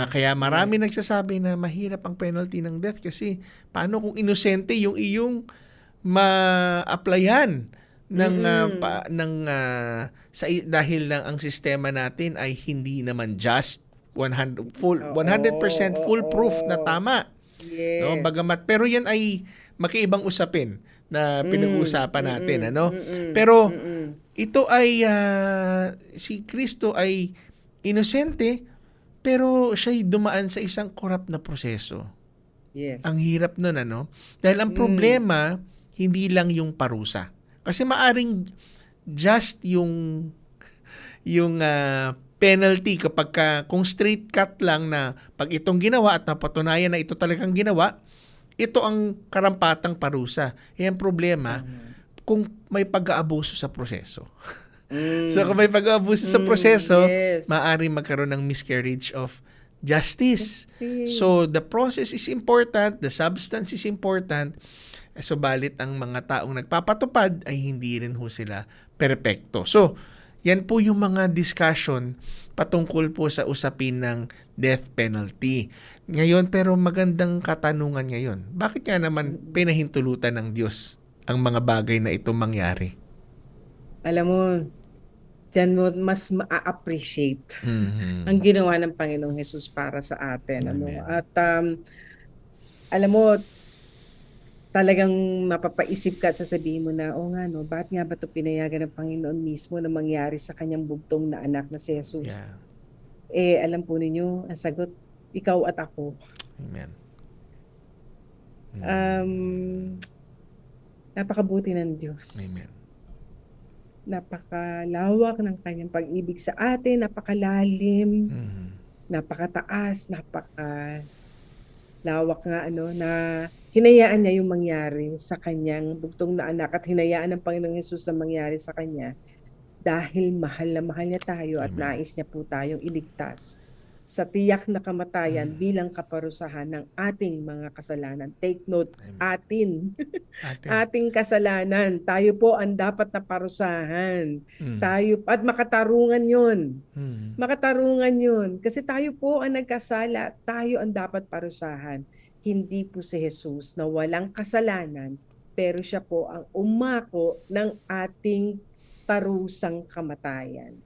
Kaya marami nagsasabi na mahirap ang penalty ng death kasi paano kung inosente yung iyong ma-applyan dahil lang ang sistema natin ay hindi naman just 100% foolproof na tama. Bagamat pero yan ay makiibang usapin na pinag-uusapan natin pero ito ay si Kristo ay inosente pero siya'y dumaan sa isang korap na proseso. Ang hirap nun dahil ang problema hindi lang yung parusa. Kasi maaring just yung penalty kapag kung straight cut lang na pag itong ginawa at napatunayan na ito talagang ginawa, ito ang karampatang parusa. Ang problema kung may pag-aabuso sa proseso. So kung may pag-aabuso sa proseso, yes. maaari magkaroon ng miscarriage of justice. Yes. So the process is important, the substance is important, subalit ang mga taong nagpapatupad ay hindi rin ho sila perpekto. So, yan po yung mga discussion patungkol po sa usapin ng death penalty. Ngayon, pero magandang katanungan ngayon. Bakit nga naman pinahintulutan ng Diyos ang mga bagay na ito mangyari? Alam mo, dyan mo mas ma-appreciate Mhm. ang ginawa ng Panginoong Jesus para sa atin. Ano? Amen. At alam mo, talagang mapapaisip ka at sasabihin mo na, oh nga no, bakit nga ba ito pinayagan ng Panginoon mismo na mangyari sa kanyang bugtong na anak na si Jesus? Yeah. Alam po ninyo, ang sagot, ikaw at ako. Amen. Napakabuti ng Diyos. Amen. Napakalawak ng kanyang pag-ibig sa atin, napakalalim, Mhm. napakataas, napakalawak nga na hinayaan niya yung mangyari sa kanyang bugtong na anak at hinayaan ng Panginoong Hesus na mangyari sa kanya dahil mahal na mahal niya tayo at Amen. nais niya po tayong iligtas sa tiyak na kamatayan bilang kaparusahan ng ating mga kasalanan. Take note, Amen. ating kasalanan. Tayo po ang dapat na parusahan. Mhm. Tayo, at makatarungan yun. Mhm. Makatarungan yun. Kasi tayo po ang nagkasala. Tayo ang dapat parusahan. Hindi po si Jesus na walang kasalanan, pero siya po ang umako ng ating parusang kamatayan.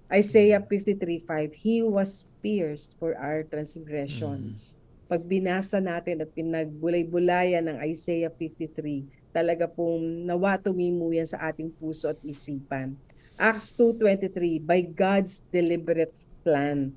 Isaiah 53:5, He was pierced for our transgressions. Pag binasa natin at pinagbulay-bulayan ng Isaiah 53, talaga pong nawa tumimo yan sa ating puso at isipan. Acts 2:23, by God's deliberate plan.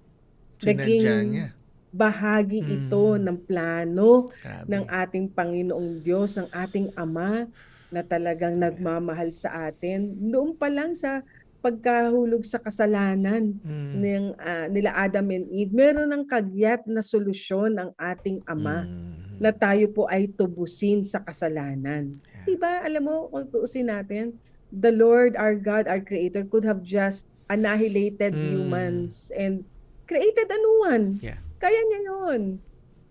Sinadya niya. Bahagi ito ng plano Grabe. ng ating Panginoong Diyos, ng ating Ama na talagang nagmamahal sa atin. Noon pa lang sa pagkahulog sa kasalanan ng nila Adam and Eve, meron ng kagyat na solusyon ang ating Ama na tayo po ay tubusin sa kasalanan. Diba, alam mo, kung tuusin natin, the Lord, our God, our Creator could have just annihilated humans and created a new one. Yeah. Kaya niya yun.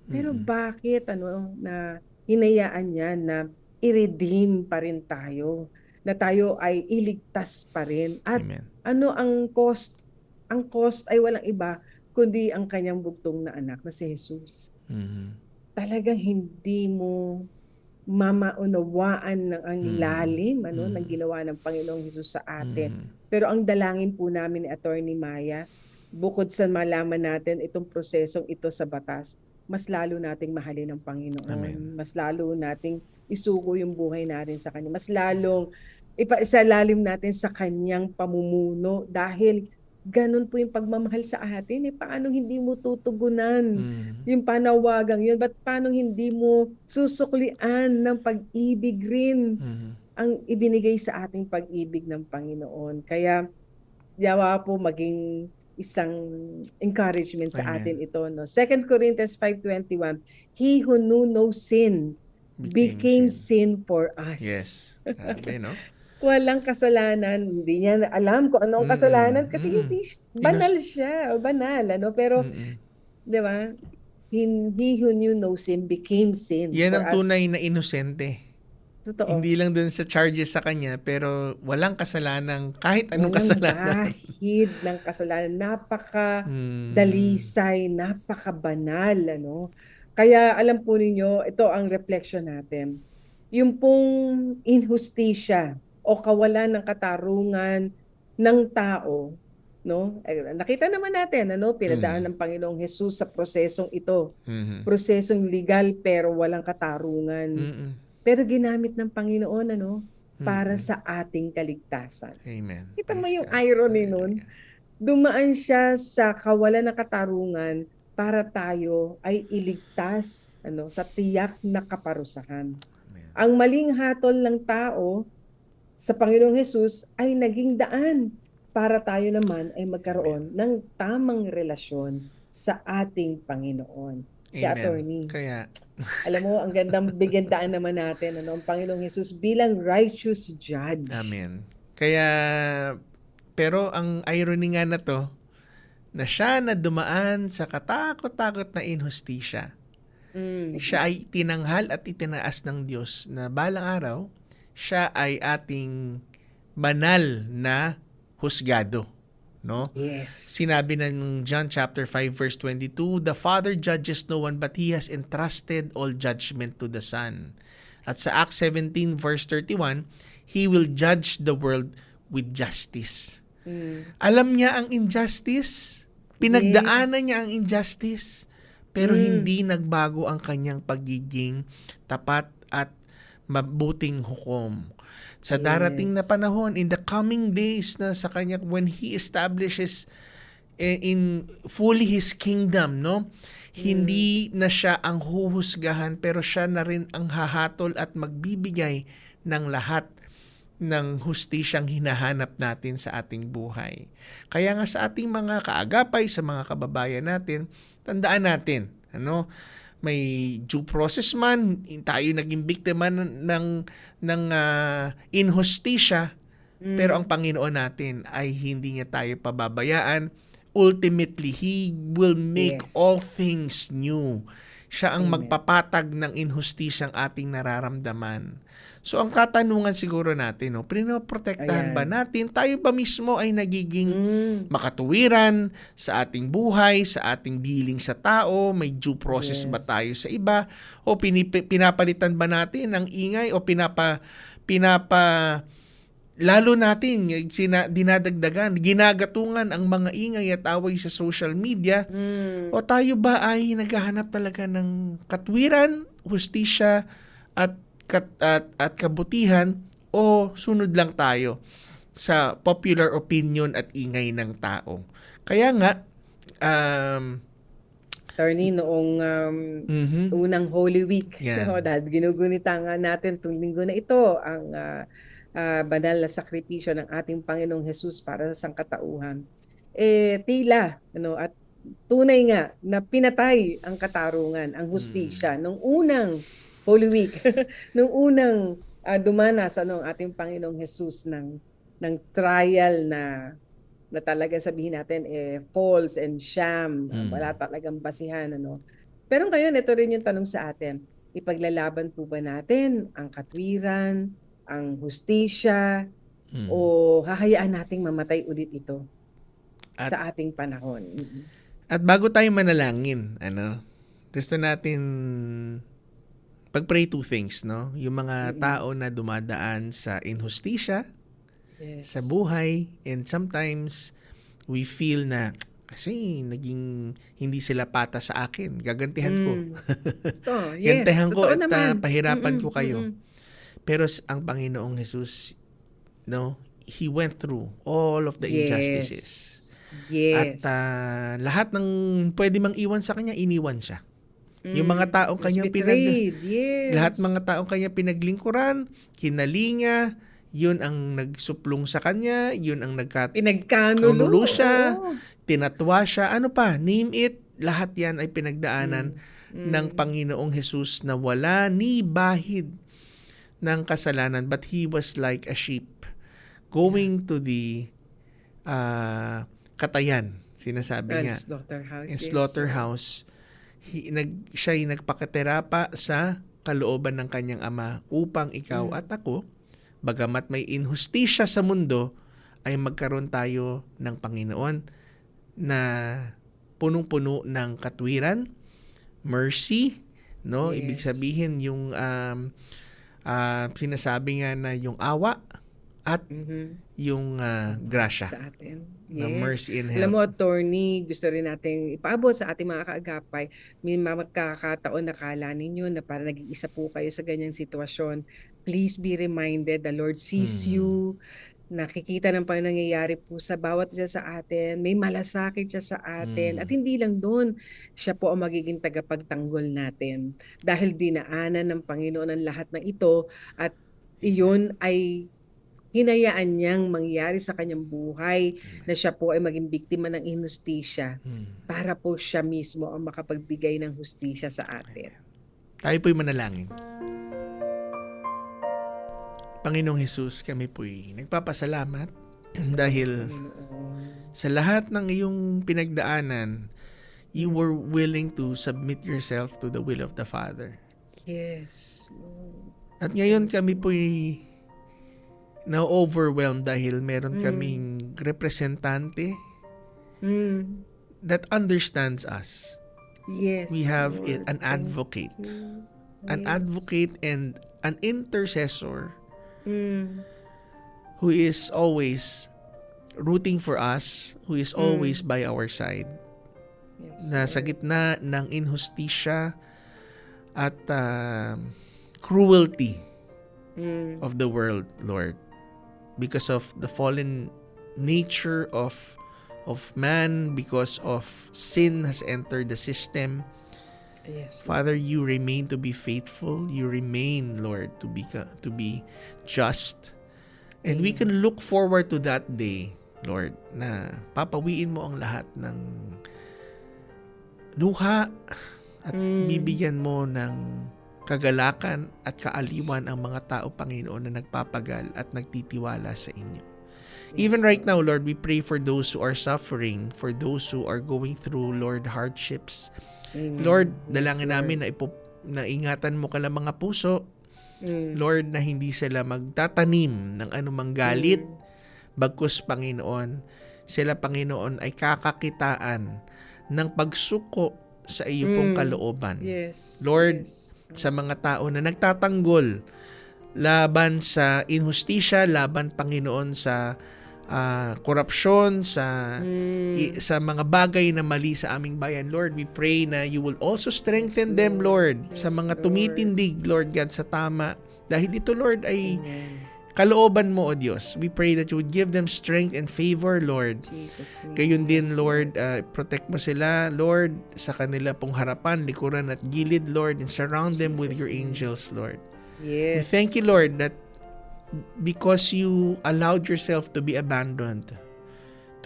Pero bakit na hinayaan niya na i-redeem pa rin tayo? Na tayo ay iligtas pa rin. At Amen. ano ang cost? Ang cost ay walang iba kundi ang kanyang bugtong na anak na si Jesus. Mhm. Talagang hindi mo mamaunawaan ng ang lalim ng ginawa ng Panginoong Jesus sa atin. Pero ang dalangin po namin ni Attorney Maya, bukod sa malaman natin itong prosesong ito sa batas, mas lalo nating mahalin ang Panginoon. Amen. Mas lalo nating isugo yung buhay natin sa Kanya. Mas lalong ipaisalalim natin sa Kanyang pamumuno dahil ganun po yung pagmamahal sa atin. Paano hindi mo tutugunan yung panawagang yun? Ba't paano hindi mo susuklian ng pag-ibig rin ang ibinigay sa ating pag-ibig ng Panginoon? Kaya yawa po maging isang encouragement sa Amen. atin ito. 2 Corinthians 5:21, He who knew no sin became sin for us. Yes. Grabe, no? Walang kasalanan, hindi niya alam kung anong kasalanan kasi hindi banal siya, banal Pero 'di ba? He who knew no sin became sin Yan for ang us. tunay na inosente. Totoo. Hindi lang dun sa charges sa kanya, pero walang kasalanan, kahit anong Walang kasalanan. bahid ng kasalanan. Napaka-dalisay, napaka-banal. Kaya alam po ninyo, ito ang reflection natin. Yung pong inhustisya o kawalan ng katarungan ng tao, nakita naman natin, pinadaan ng Panginoong Hesus sa prosesong ito. Prosesong legal pero walang katarungan. Pero ginamit ng Panginoon para sa ating kaligtasan. Amen. Kita mo Praise yung God. irony nun? Hallelujah. Dumaan siya sa kawalan ng katarungan para tayo ay iligtas sa tiyak na kaparusahan. Amen. Ang maling hatol ng tao sa Panginoong Hesus ay naging daan para tayo naman ay magkaroon ng tamang relasyon sa ating Panginoon. Kaya attorney, Kaya, alam mo, ang gandang bigyan daan naman natin ang Panginoong Hesus bilang righteous judge. amen. Kaya, Pero ang irony nga na to, na siya na dumaan sa katakot-takot na inhustisya. Siya ay tinanghal at itinaas ng Diyos na balang araw, siya ay ating banal na husgado. No? Yes. Sinabi ng John chapter 5 verse 22, "The Father judges no one, but He has entrusted all judgment to the Son." At sa Acts 17 verse 31, He will judge the world with justice. Alam niya ang injustice, pinagdaanan niya ang injustice, pero hindi nagbago ang kanyang pagiging tapat at mabuting hukom. Sa darating na panahon, in the coming days na sa kanya, when He establishes in fully His kingdom, no? Hindi na siya ang huhusgahan, pero siya na rin ang hahatol at magbibigay ng lahat ng hustisyang hinahanap natin sa ating buhay. Kaya nga sa ating mga kaagapay, sa mga kababayan natin, tandaan natin, may due process man, tayo naging biktima ng inhustisya, pero ang Panginoon natin ay hindi niya tayo pababayaan. Ultimately, He will make all things new. Siya ang magpapatag ng inhustisyang ating nararamdaman. So, ang katanungan siguro natin, pinoprotektahan ba natin? Tayo ba mismo ay nagiging makatuwiran sa ating buhay, sa ating dealing sa tao? May due process ba tayo sa iba? O pinapalitan ba natin ang ingay? O lalo natin dinadagdagan, ginagatungan ang mga ingay at away sa social media? O tayo ba ay naghahanap talaga ng katwiran, hustisya at kabutihan, o sunod lang tayo sa popular opinion at ingay ng tao? Kaya nga, Attorney, noong unang Holy Week, dahil ginugunita nga natin itong linggo na ito, ang banal na sakripisyo ng ating Panginoong Jesus para sa sangkatauhan, tila, at tunay nga na pinatay ang katarungan, ang hustisya, nung unang Holy Week, nung unang dumanas ang ating Panginoong Jesus ng trial na talaga sabihin natin false and sham, wala talagang basihan. Pero ngayon, ito rin yung tanong sa atin, ipaglalaban po ba natin ang katwiran, ang hustisya, o hahayaan nating mamatay ulit ito sa ating panahon? At bago tayo manalangin, gusto natin pag-pray two things, no? Yung mga tao na dumadaan sa inhustisya, sa buhay, and sometimes we feel na kasi naging hindi sila patas sa akin, gagantihan ko. Gantihan ko at pahirapan ko kayo. Pero ang Panginoong Jesus, He went through all of the injustices. At lahat ng pwede mang iwan sa kanya, iniwan siya. Yung mga taong kanyang lahat mga taong kanyang pinaglingkuran, kinalinga, yun ang nagsuplong sa kanya, yun ang pinagkanulo siya, tinatwa siya, ano pa, name it, lahat yan ay pinagdaanan ng Panginoong Jesus na wala ni bahid ng kasalanan, but He was like a sheep going to the katayan, sinasabi niya. Slaughterhouse. Siya ay nagpakaterapa sa kalooban ng kanyang ama upang ikaw at ako, bagamat may inhustisya sa mundo, ay magkaroon tayo ng Panginoon na punong-puno ng katwiran, mercy, ibig sabihin yung sinasabi nga na yung awa at yung grasya sa atin. Na mercy and help. Alam mo, attorney, gusto rin natin ipaabot sa ating mga kaagapay, may magkakataon na kala ninyo na parang nag-iisa po kayo sa ganyang sitwasyon. Please be reminded, the Lord sees you, nakikita ng nangyayari po sa bawat isa sa atin, may malasakit siya sa atin, at hindi lang doon, siya po ang magiging tagapagtanggol natin. Dahil dinaanan ng Panginoon ang lahat ng ito, at iyon ay hinayaan niyang mangyari sa kanyang buhay, na siya po ay maging biktima ng inhustisya para po siya mismo ang makapagbigay ng hustisya sa atin. Tayo po'y manalangin. Panginoong Jesus, kami po'y nagpapasalamat Dahil Panginoon. sa lahat ng iyong pinagdaanan, you were willing to submit yourself to the will of the Father. Yes, Lord. At ngayon kami po'y na-overwhelmed dahil meron kaming representante Mm. that understands us. Yes, We have Lord. an advocate. An Yes. advocate and an intercessor Mm. who is always rooting for us, who is always by our side. Yes, Na sa Lord. gitna ng inhustisya at cruelty Mm. of the world, Lord, because of the fallen nature of man, because of sin has entered the system. Yes, Lord. Father, you remain to be faithful. You remain, Lord, to be just. And we can look forward to that day, Lord, na papawiin mo ang lahat ng luha at bibigyan mo ng kagalakan at kaaliwan ang mga tao, Panginoon, na nagpapagal at nagtitiwala sa inyo. Even right now, Lord, we pray for those who are suffering, for those who are going through, Lord, hardships. Amen. Lord, Yes, dalangin Lord. namin na ingatan mo kala mga puso, Mm. Lord, na hindi sila magtatanim ng anumang galit, bagkus, Panginoon, sila, Panginoon, ay kakakitaan ng pagsuko sa iyo pong kalooban. Yes. Lord, yes. sa mga tao na nagtatanggol laban sa inhustisya, laban, Panginoon, sa korupsyon, sa mga bagay na mali sa aming bayan, Lord, we pray na you will also strengthen Yes, them, Lord, Lord. sa Yes, mga Lord. tumitindig, Lord God, sa tama. Dahil ito, Lord, ay Amen. kalooban mo, O Diyos. We pray that you would give them strength and favor, Lord. Jesus' name. Gayon din, Yes, Lord, protect mo sila, Lord, sa kanila pong harapan, likuran at gilid, Lord, and surround them with your angels, Lord. We Yes. thank you, Lord, that because you allowed yourself to be abandoned,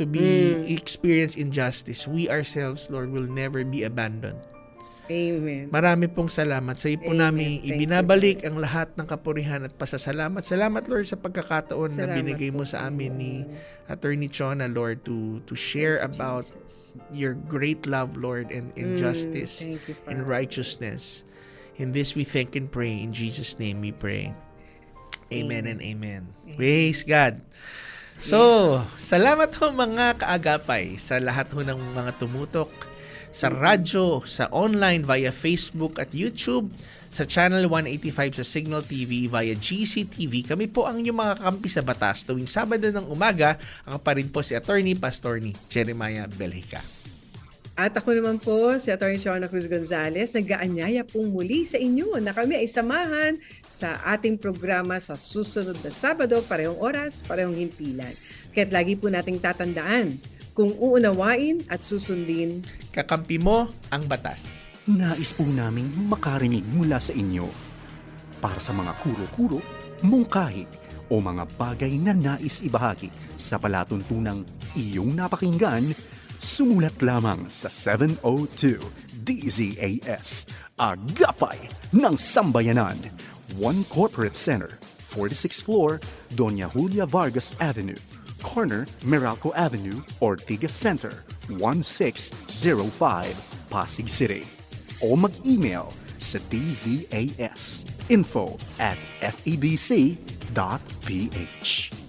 to be experience injustice, we ourselves, Lord, will never be abandoned. Amen. Marami pong salamat. Sa iyo po Amen. namin Thank you, ibinabalik ang lahat ng kapurihan at pasasalamat. Salamat, Lord, sa pagkakataon na Salamat binigay mo po, sa amin ni Panginoon. Attorney Chona, Lord, to share Thank you, about Jesus. your great love, Lord, and justice Thank you, and Father. righteousness. In this we thank and pray. In Jesus' name we pray. Amen and amen. Praise God. So, salamat ho mga kaagapay sa lahat ho ng mga tumutok sa radyo, sa online via Facebook at YouTube, sa Channel 185 sa Signal TV via GCTV. Kami po ang inyong mga kakampi sa batas tuwing Sabado ng umaga. Ako pa rin po si Attorney Pastor ni Jeremiah Belhica. At ako naman po, si Atty. Chona Cruz Gonzales, nag-aanyaya pong muli sa inyo na kami ay samahan sa ating programa sa susunod na Sabado, parehong oras, parehong himpilan. Kaya't lagi po nating tatandaan, kung uunawain at susundin, Kakampi mo ang batas. Nais po naming makarinig mula sa inyo. Para sa mga kuro-kuro, mungkahi, o mga bagay na nais ibahagi sa palatuntunang iyong napakinggan, sumulat lamang sa 702 DZAS, Agapay ng Sambayanan, 1 Corporate Center, 46th floor, Doña Julia Vargas Avenue, corner Meralco Avenue, Ortigas Center, 1605, Pasig City. O mag-email sa dzas info@febc.ph.